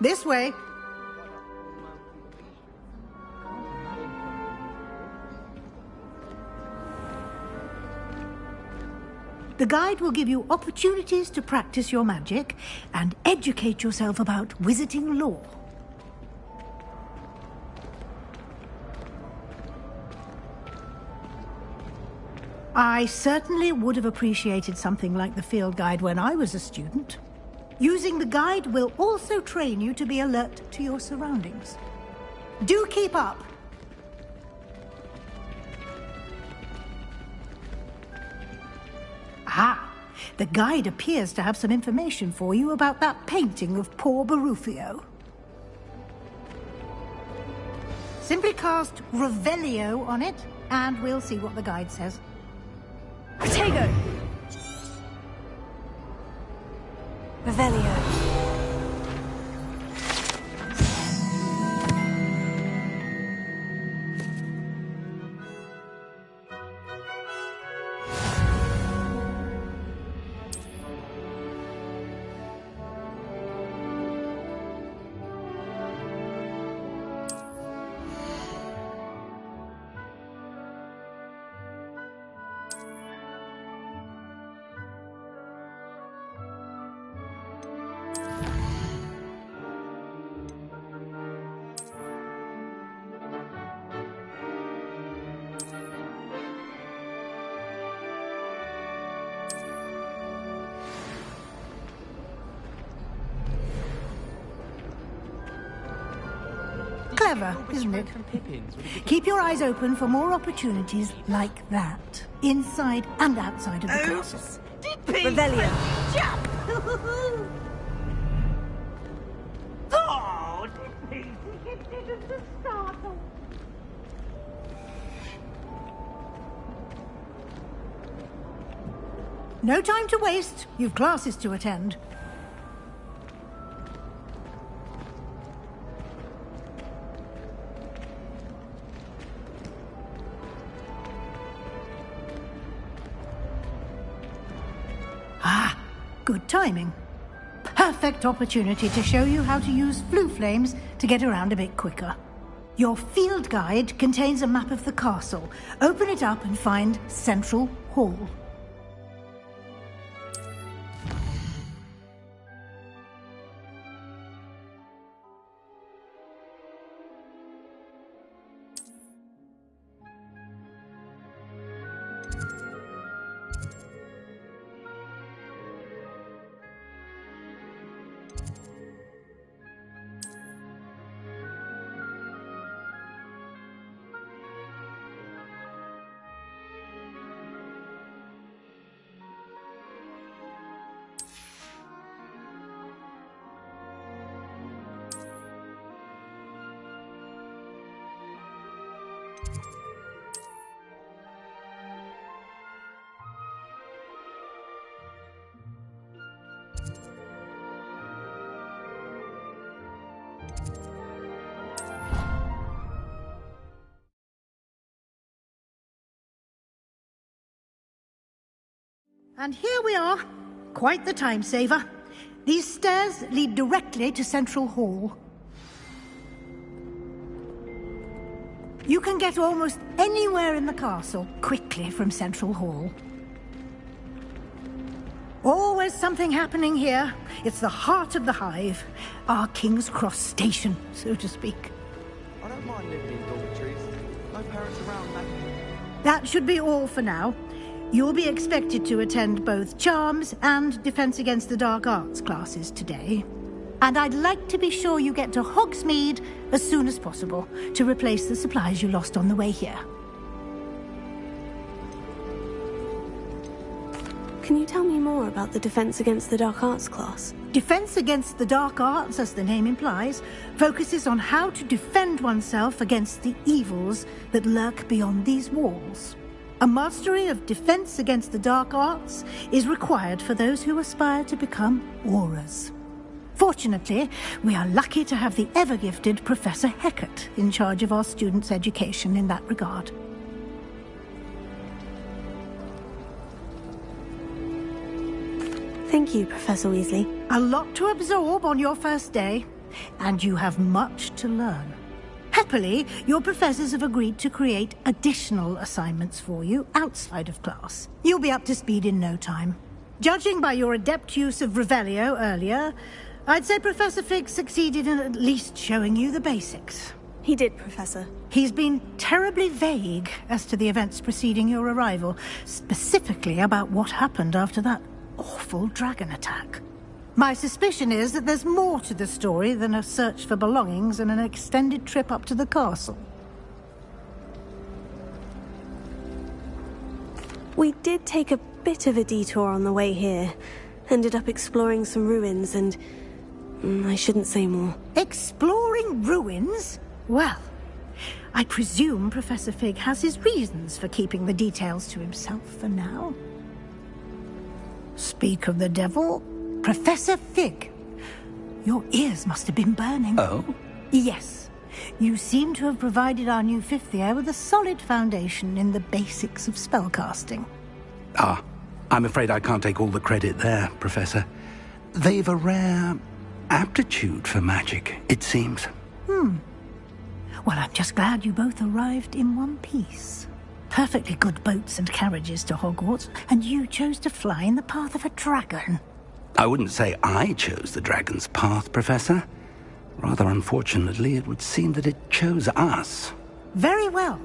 This way. The guide will give you opportunities to practice your magic and educate yourself about wizarding lore. I certainly would have appreciated something like the field guide when I was a student. Using the guide will also train you to be alert to your surroundings. Do keep up! Ah, the guide appears to have some information for you about that painting of poor Barufio. Simply cast Revelio on it, and we'll see what the guide says. Protego! Revelio. Clever, isn't it? Keep your eyes open for more opportunities like that, inside and outside of the castle. Revelio. Oh, it didn't startle. No time to waste. You've classes to attend. Ah, good timing. Perfect opportunity to show you how to use flue flames to get around a bit quicker. Your field guide contains a map of the castle. Open it up and find Central Hall. And here we are. Quite the time saver. These stairs lead directly to Central Hall. You can get almost anywhere in the castle quickly from Central Hall. Always something happening here. It's the heart of the hive. Our King's Cross station, so to speak. I don't mind living in dormitories. No parents around, man. That should be all for now. You'll be expected to attend both Charms and Defense Against the Dark Arts classes today. And I'd like to be sure you get to Hogsmeade as soon as possible to replace the supplies you lost on the way here. Can you tell me more about the Defense Against the Dark Arts class? Defense Against the Dark Arts, as the name implies, focuses on how to defend oneself against the evils that lurk beyond these walls. A mastery of Defense Against the Dark Arts is required for those who aspire to become Aurors. Fortunately, we are lucky to have the ever-gifted Professor Hecat in charge of our students' education in that regard. Thank you, Professor Weasley. A lot to absorb on your first day. and you have much to learn. Happily, your professors have agreed to create additional assignments for you outside of class. You'll be up to speed in no time. Judging by your adept use of Revelio earlier, I'd say Professor Fig succeeded in at least showing you the basics. He did, Professor. He's been terribly vague as to the events preceding your arrival, specifically about what happened after that awful dragon attack. My suspicion is that there's more to the story than a search for belongings and an extended trip up to the castle. We did take a bit of a detour on the way here. Ended up exploring some ruins and... I shouldn't say more. Exploring ruins? Well, I presume Professor Fig has his reasons for keeping the details to himself for now. Speak of the devil, Professor Fig. Your ears must have been burning. Oh? Yes. You seem to have provided our new fifth year with a solid foundation in the basics of spellcasting. Ah, I'm afraid I can't take all the credit there, Professor. They've a rare aptitude for magic, it seems. Well, I'm just glad you both arrived in one piece. Perfectly good boats and carriages to Hogwarts, and you chose to fly in the path of a dragon. I wouldn't say I chose the dragon's path, Professor. Rather unfortunately, it would seem that it chose us. Very well.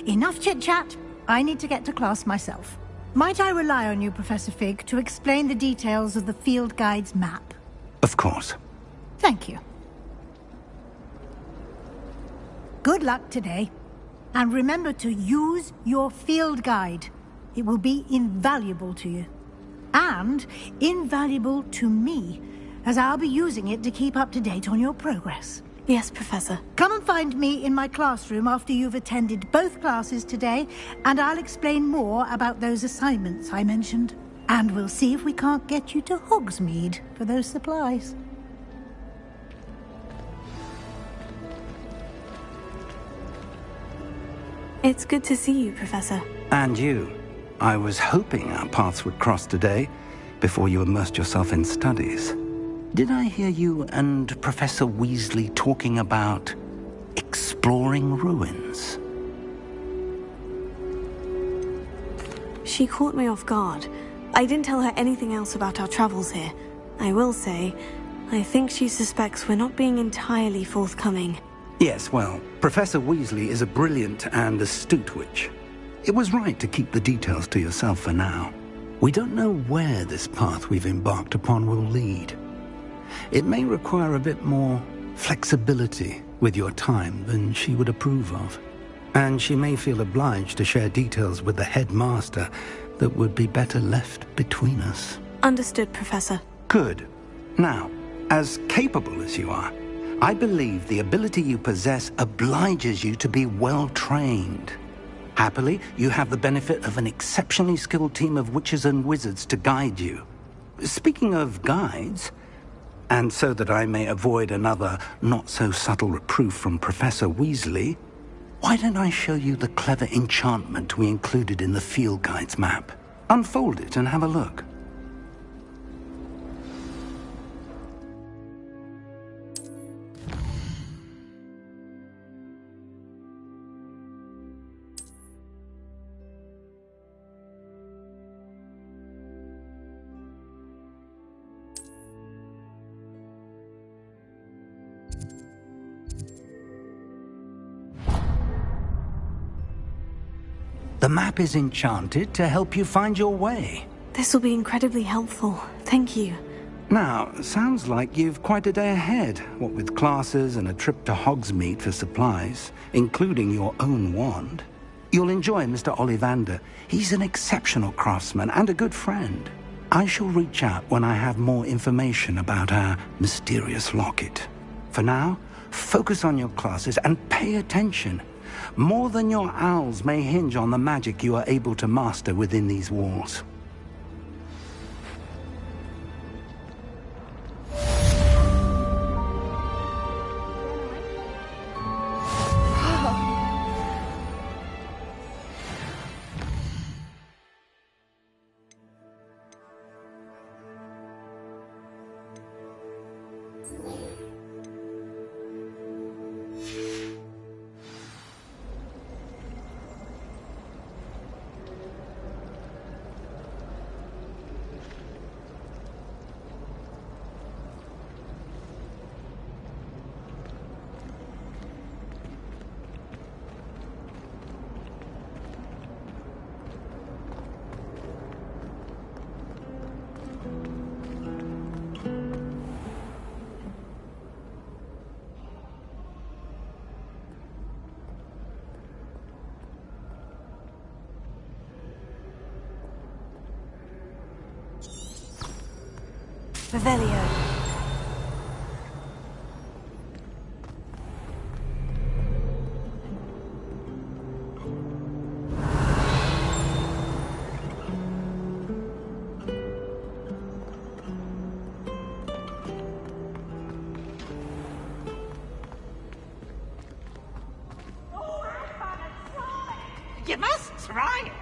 Enough chit-chat. I need to get to class myself. Might I rely on you, Professor Fig, to explain the details of the field guide's map? Of course. Thank you. Good luck today. And remember to use your field guide. It will be invaluable to you. And invaluable to me, as I'll be using it to keep up to date on your progress. Yes, Professor. Come and find me in my classroom after you've attended both classes today, and I'll explain more about those assignments I mentioned. And we'll see if we can't get you to Hogsmeade for those supplies. It's good to see you, Professor. And you. I was hoping our paths would cross today, before you immersed yourself in studies. Did I hear you and Professor Weasley talking about exploring ruins? She caught me off guard. I didn't tell her anything else about our travels here. I will say, I think she suspects we're not being entirely forthcoming. Yes, well, Professor Weasley is a brilliant and astute witch. It was right to keep the details to yourself for now. We don't know where this path we've embarked upon will lead. It may require a bit more flexibility with your time than she would approve of. And she may feel obliged to share details with the headmaster that would be better left between us. Understood, Professor. Good. Now, as capable as you are, I believe the ability you possess obliges you to be well trained. Happily, you have the benefit of an exceptionally skilled team of witches and wizards to guide you. Speaking of guides, and so that I may avoid another not-so-subtle reproof from Professor Weasley, why don't I show you the clever enchantment we included in the field guide's map? Unfold it and have a look. The map is enchanted to help you find your way. This will be incredibly helpful. Thank you. Now, sounds like you've quite a day ahead, what with classes and a trip to Hogsmeade for supplies, including your own wand. You'll enjoy Mr. Ollivander. He's an exceptional craftsman and a good friend. I shall reach out when I have more information about our mysterious locket. For now, focus on your classes and pay attention. More than your owls may hinge on the magic you are able to master within these walls. Revelio. You must try it.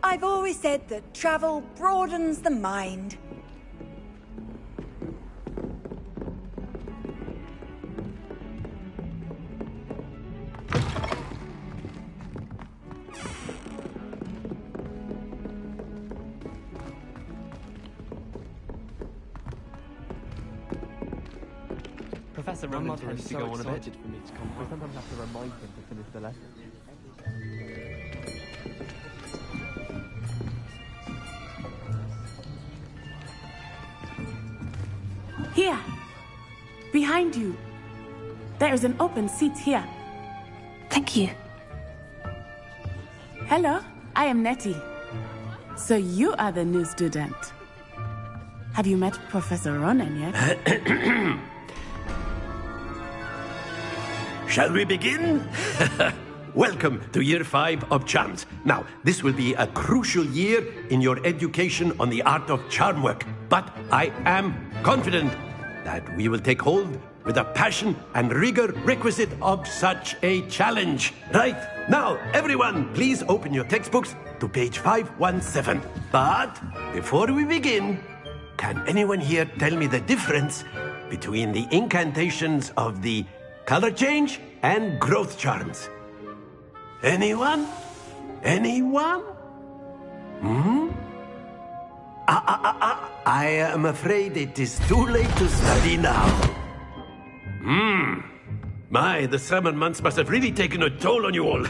I've always said that travel broadens the mind. Professor Rowan tends to go on a bit. For me to come. We sometimes have to remind him to finish the lesson. Here! Behind you! There is an open seat here. Thank you. Hello, I am Nettie. So you are the new student. Have you met Professor Ronan yet? Shall we begin? Welcome to Year 5 of Charms. Now, this will be a crucial year in your education on the art of charm work, but I am confident that we will take hold with the passion and rigor requisite of such a challenge. Right, now, everyone, please open your textbooks to page 517. But before we begin, can anyone here tell me the difference between the incantations of the color change and growth charms? Anyone? Anyone? I am afraid it is too late to study now. My, the summer months must have really taken a toll on you all.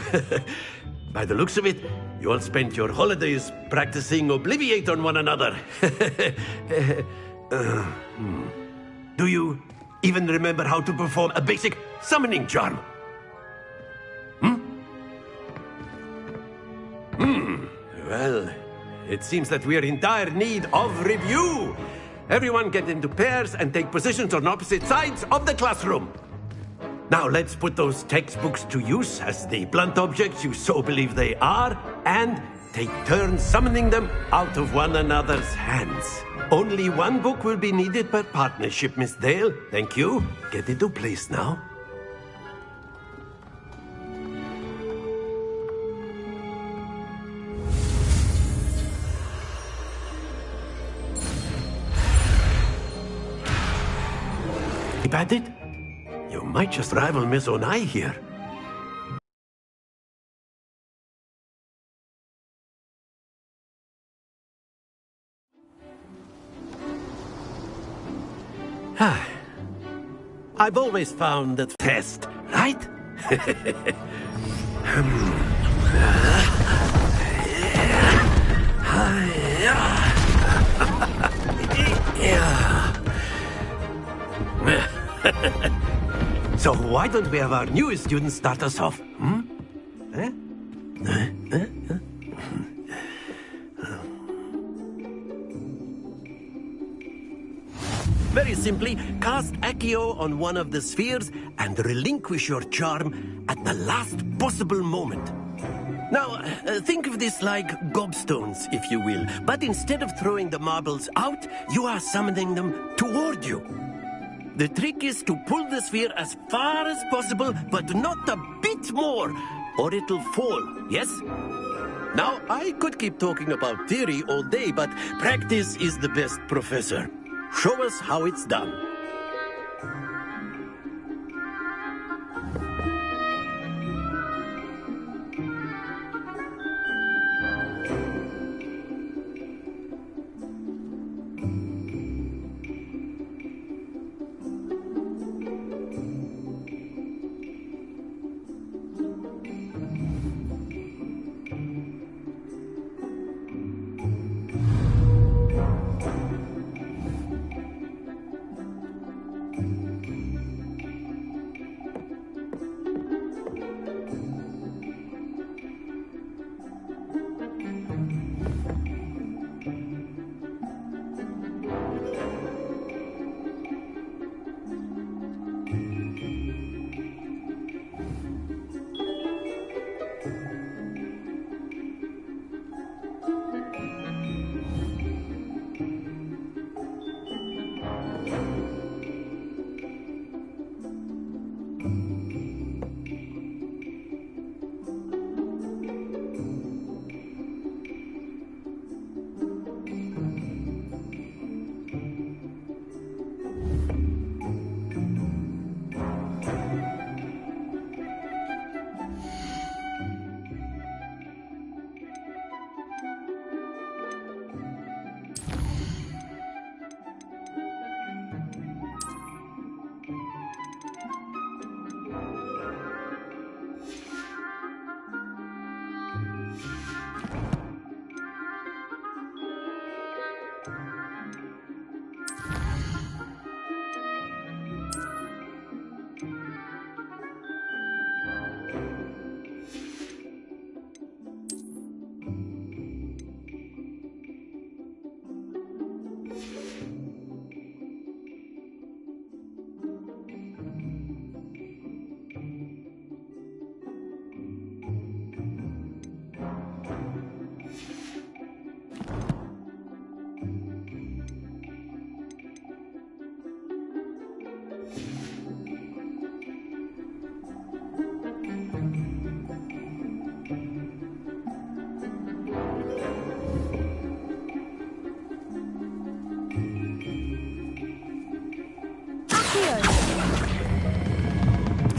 By the looks of it, you all spent your holidays practicing Obliviate on one another. Do you even remember how to perform a basic summoning charm? Well, it seems that we are in dire need of review. Everyone get into pairs and take positions on opposite sides of the classroom. Now let's put those textbooks to use as the blunt objects you so believe they are, and take turns summoning them out of one another's hands. Only one book will be needed per partnership, Miss Dale. Thank you. Get into place now. at it? You might just rival Miss Onai here. I've always found that test, right? So why don't we have our newest student start us off? Very simply, cast Accio on one of the spheres and relinquish your charm at the last possible moment. Now, think of this like gobstones, if you will. But instead of throwing the marbles out, you are summoning them toward you. The trick is to pull the sphere as far as possible, but not a bit more, or it'll fall, yes? Now, I could keep talking about theory all day, but practice is the best professor. Show us how it's done.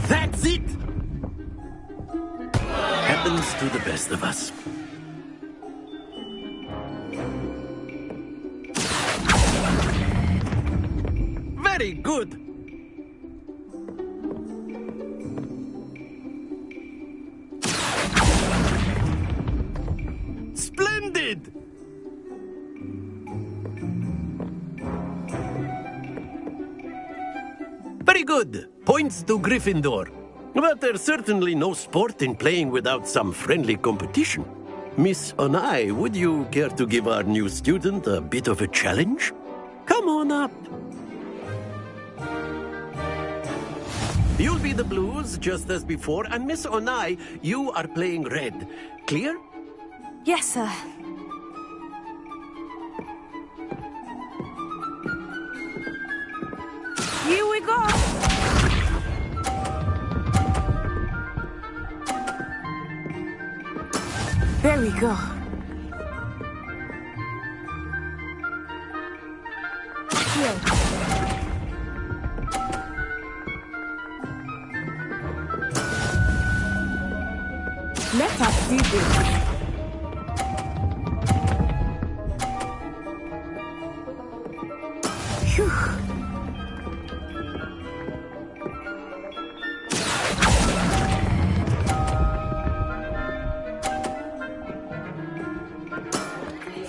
That's it! Happens to the best of us. Very good! Splendid! Very good. Points to Gryffindor. But there's certainly no sport in playing without some friendly competition. Miss Onai, would you care to give our new student a bit of a challenge? Come on up. You'll be the blues, just as before, and Miss Onai, you are playing red. Clear? Yes, sir. Here we go! There we go. Here. Let us see this. Phew.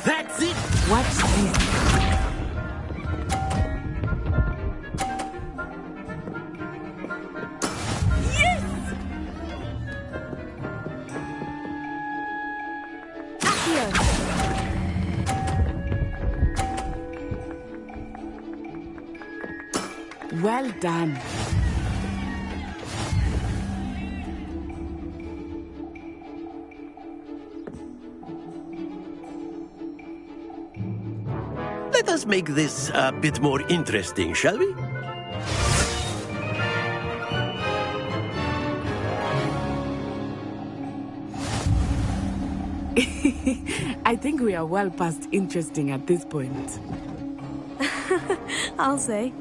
That's it! Watch this. Well done. Let us make this a bit more interesting, shall we? I think we are well past interesting at this point. I'll say.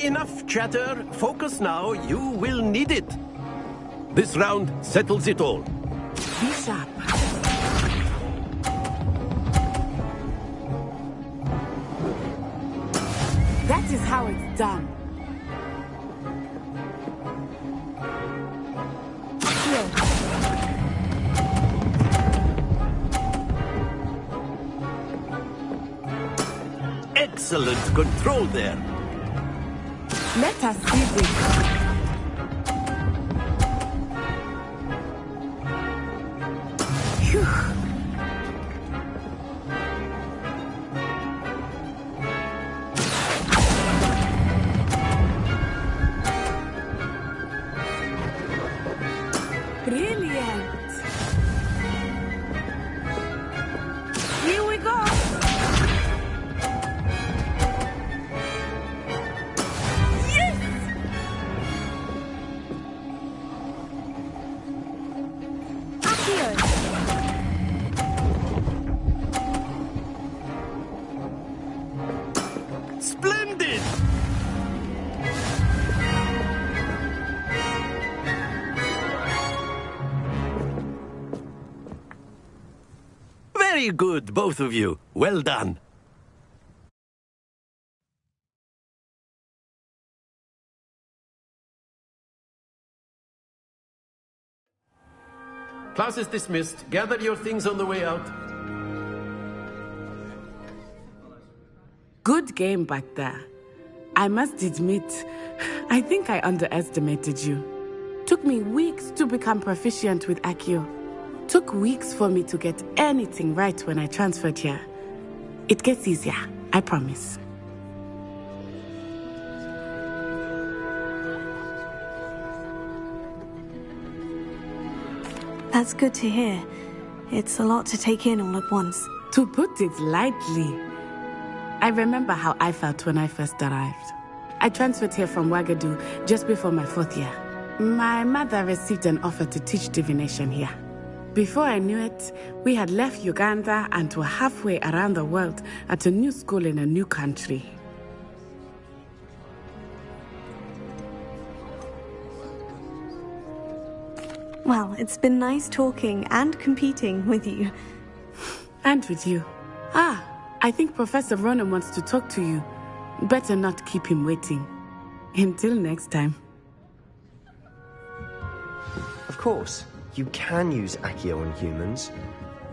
Enough chatter. Focus now. You will need it. This round settles it all. Be sharp. That is how it's done. Excellent control there. Let us see this. Phew. Brilliant. Here we go. Splendid! Very good, both of you. Well done. Class is dismissed. Gather your things on the way out. Good game back there. I must admit, I think I underestimated you. Took me weeks to become proficient with Accio. Took weeks for me to get anything right when I transferred here. It gets easier, I promise. That's good to hear. It's a lot to take in all at once. To put it lightly, I remember how I felt when I first arrived. I transferred here from Ouagadougou just before my 4th year. My mother received an offer to teach divination here. Before I knew it, we had left Uganda and were halfway around the world at a new school in a new country. Well, it's been nice talking and competing with you. And with you. I think Professor Ronan wants to talk to you. Better not keep him waiting. Until next time. Of course, you can use Accio on humans,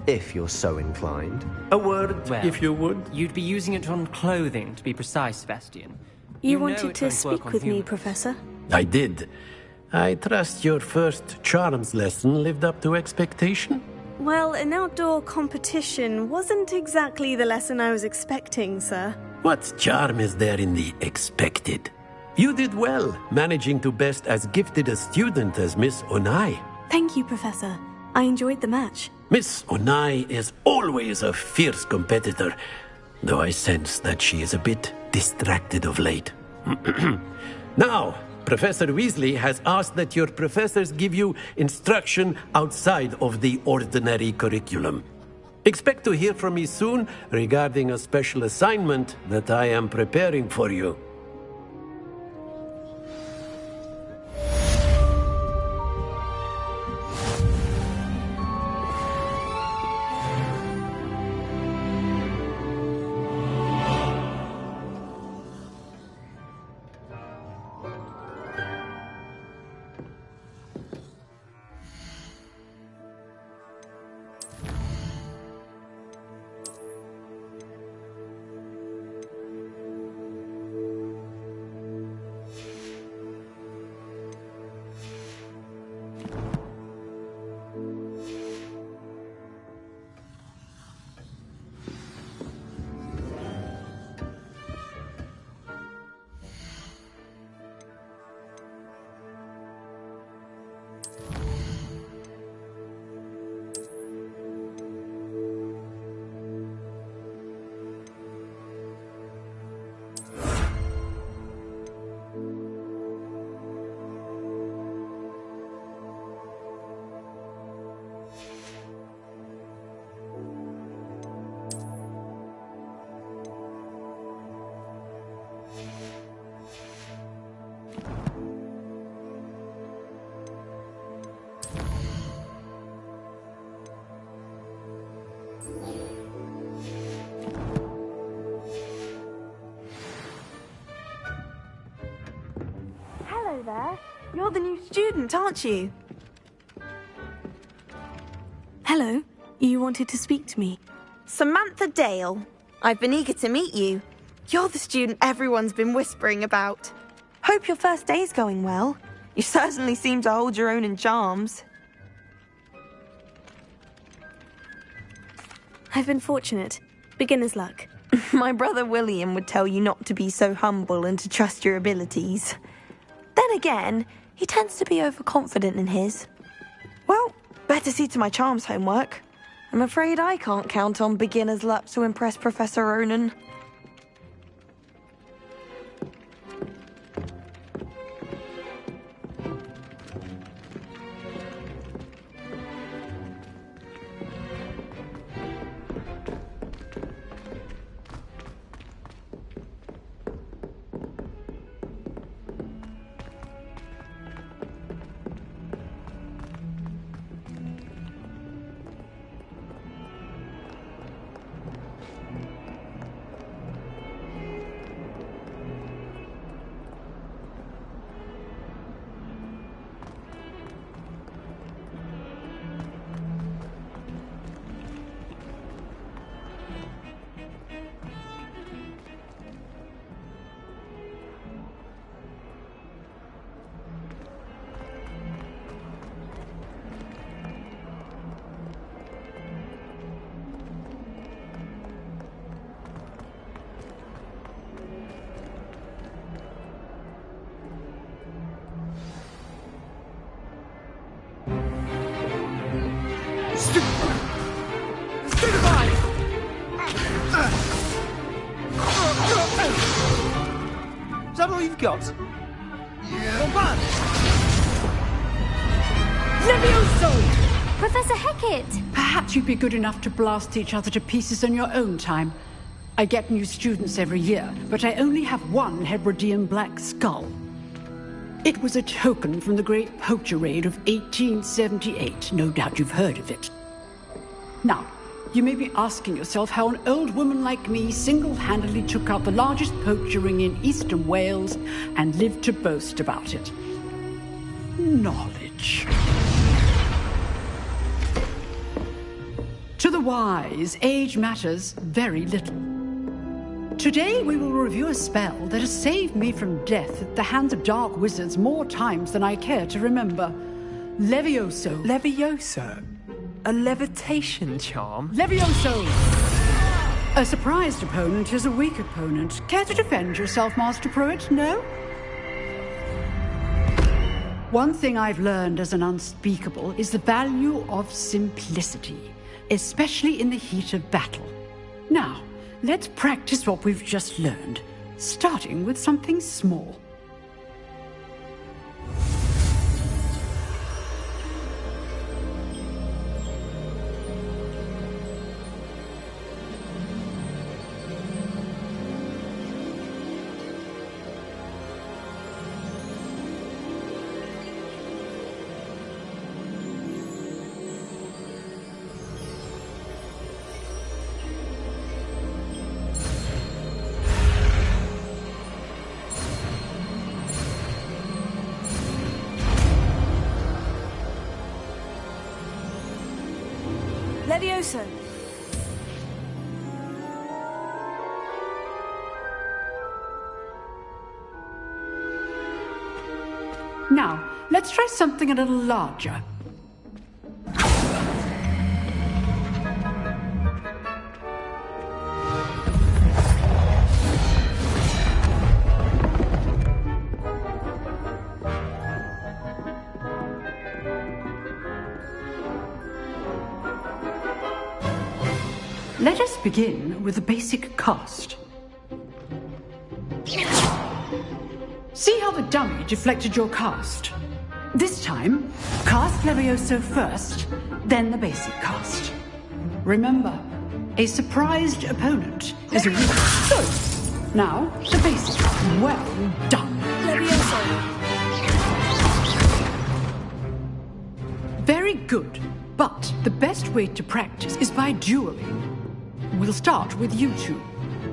if you're so inclined. A word, Well, if you would. You'd be using it on clothing, to be precise, Sebastian. You know wanted it to won't work speak on with me, humans. Professor? I did. I trust your first charms lesson lived up to expectation? Well, an outdoor competition wasn't exactly the lesson I was expecting, sir. What charm is there in the expected? You did well, managing to best as gifted a student as Miss Onai. Thank you, Professor. I enjoyed the match. Miss Onai is always a fierce competitor, though I sense that she is a bit distracted of late. Now, Professor Weasley has asked that your professors give you instruction outside of the ordinary curriculum. Expect to hear from me soon regarding a special assignment that I am preparing for you. the new student, aren't you? Hello. You wanted to speak to me? Samantha Dale. I've been eager to meet you. You're the student everyone's been whispering about. Hope your first day's going well. You certainly seem to hold your own in charms. I've been fortunate. Beginner's luck. My brother William would tell you not to be so humble and to trust your abilities. Then again, he tends to be overconfident in his. Well, better see to my charms homework. I'm afraid I can't count on beginner's luck to impress Professor Ronan. Is that all you've got? Yeah. Levioso! Professor Hecat! Perhaps you'd be good enough to blast each other to pieces on your own time. I get new students every year, but I only have one Hebridean black skull. It was a token from the Great Poacher Raid of 1878. No doubt you've heard of it. Now, you may be asking yourself how an old woman like me single-handedly took out the largest poacher ring in eastern Wales and lived to boast about it. Knowledge. To the wise, age matters very little. Today we will review a spell that has saved me from death at the hands of dark wizards more times than I care to remember. Levioso. Levioso? A levitation charm? Levioso! A surprised opponent is a weak opponent. Care to defend yourself, Master Pruitt? No? One thing I've learned as an unspeakable is the value of simplicity, especially in the heat of battle. Now, let's practice what we've just learned, starting with something small. Levioso. Now, let's try something a little larger. Let us begin with the basic cast. See how the dummy deflected your cast? This time, cast Levioso first, then the basic cast. Remember, a surprised opponent is a weak. So, now, the basic. Well done. Levioso. Very good, but the best way to practice is by dueling. We'll start with you two.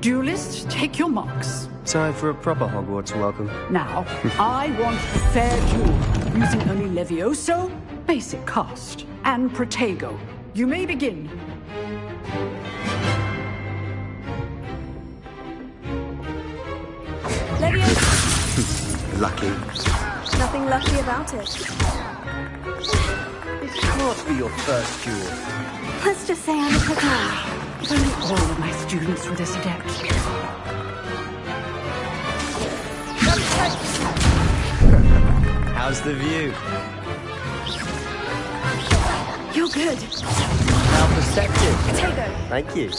Duelists, take your marks. Time for a proper Hogwarts welcome. Now, I want a fair duel. using only Levioso, basic cast, and Protego. You may begin. Levioso. Lucky. Nothing lucky about it. It can't be your first duel. Let's just say I'm a quick learner. If only all of my students were this adept. How's the view? You're good. How perceptive. Protego. Thank you.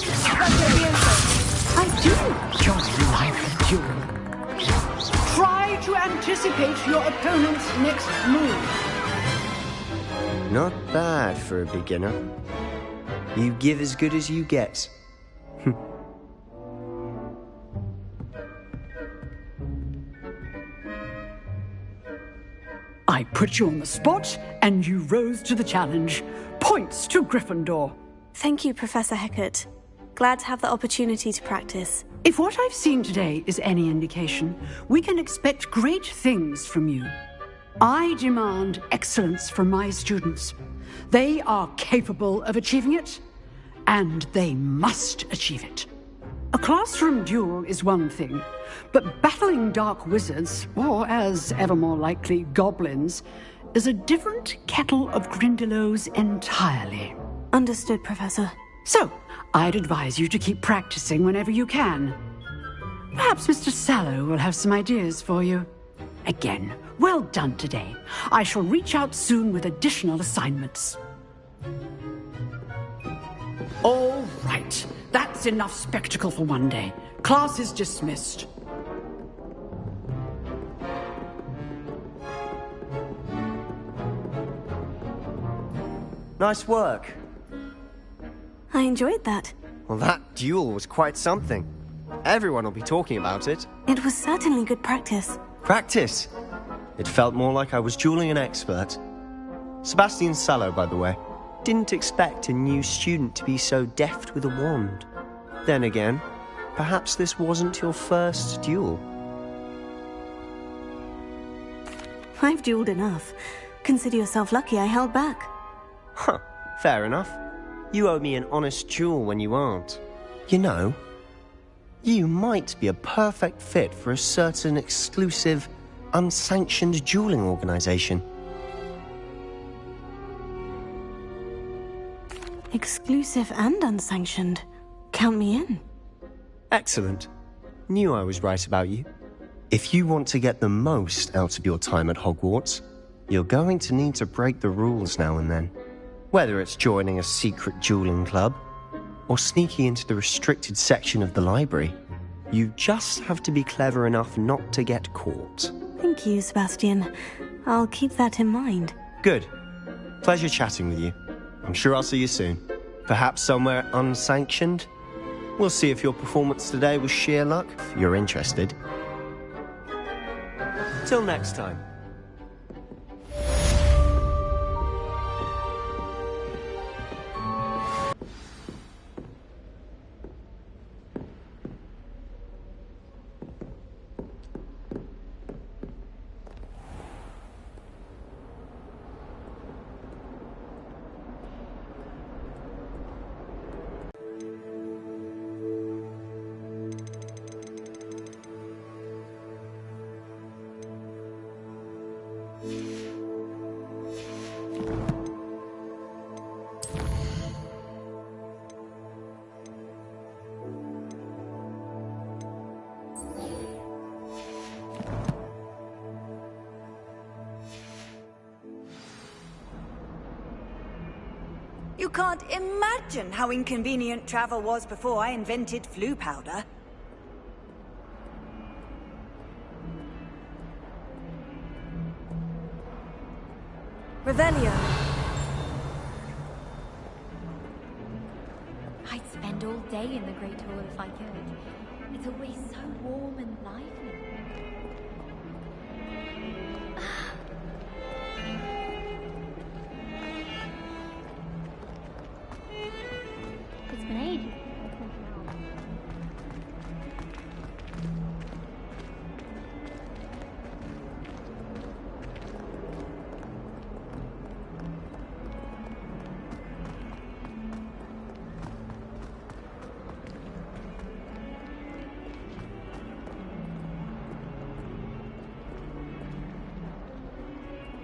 I do enjoy lively duel. Try to anticipate your opponent's next move. Not bad for a beginner. You give as good as you get. I put you on the spot, and you rose to the challenge. Points to Gryffindor. Thank you, Professor Hecat. Glad to have the opportunity to practice. If what I've seen today is any indication, we can expect great things from you. I demand excellence from my students. They are capable of achieving it, and they must achieve it. A classroom duel is one thing, but battling dark wizards, or as ever more likely, goblins, is a different kettle of Grindylows entirely. Understood, Professor. So, I'd advise you to keep practicing whenever you can. Perhaps Mr. Sallow will have some ideas for you. Again, well done today. I shall reach out soon with additional assignments. All right. That's enough spectacle for one day. Class is dismissed. Nice work. I enjoyed that. Well, that duel was quite something. Everyone will be talking about it. It was certainly good practice. Practice? It felt more like I was dueling an expert. Sebastian Sallow, by the way. Didn't expect a new student to be so deft with a wand. Then again, perhaps this wasn't your first duel. I've dueled enough. Consider yourself lucky I held back. Huh, fair enough. You owe me an honest duel when you aren't. You know, you might be a perfect fit for a certain exclusive, unsanctioned dueling organization. Exclusive and unsanctioned. Count me in. Excellent. Knew I was right about you. If you want to get the most out of your time at Hogwarts, you're going to need to break the rules now and then. Whether it's joining a secret dueling club, or sneaking into the restricted section of the library, you just have to be clever enough not to get caught. Thank you, Sebastian. I'll keep that in mind. Good. Pleasure chatting with you. I'm sure I'll see you soon. Perhaps somewhere unsanctioned? We'll see if your performance today was sheer luck, if you're interested. Till next time. You can't imagine how inconvenient travel was before I invented flu powder. Revelio. I'd spend all day in the Great Hall if I could. It's always so warm and lively.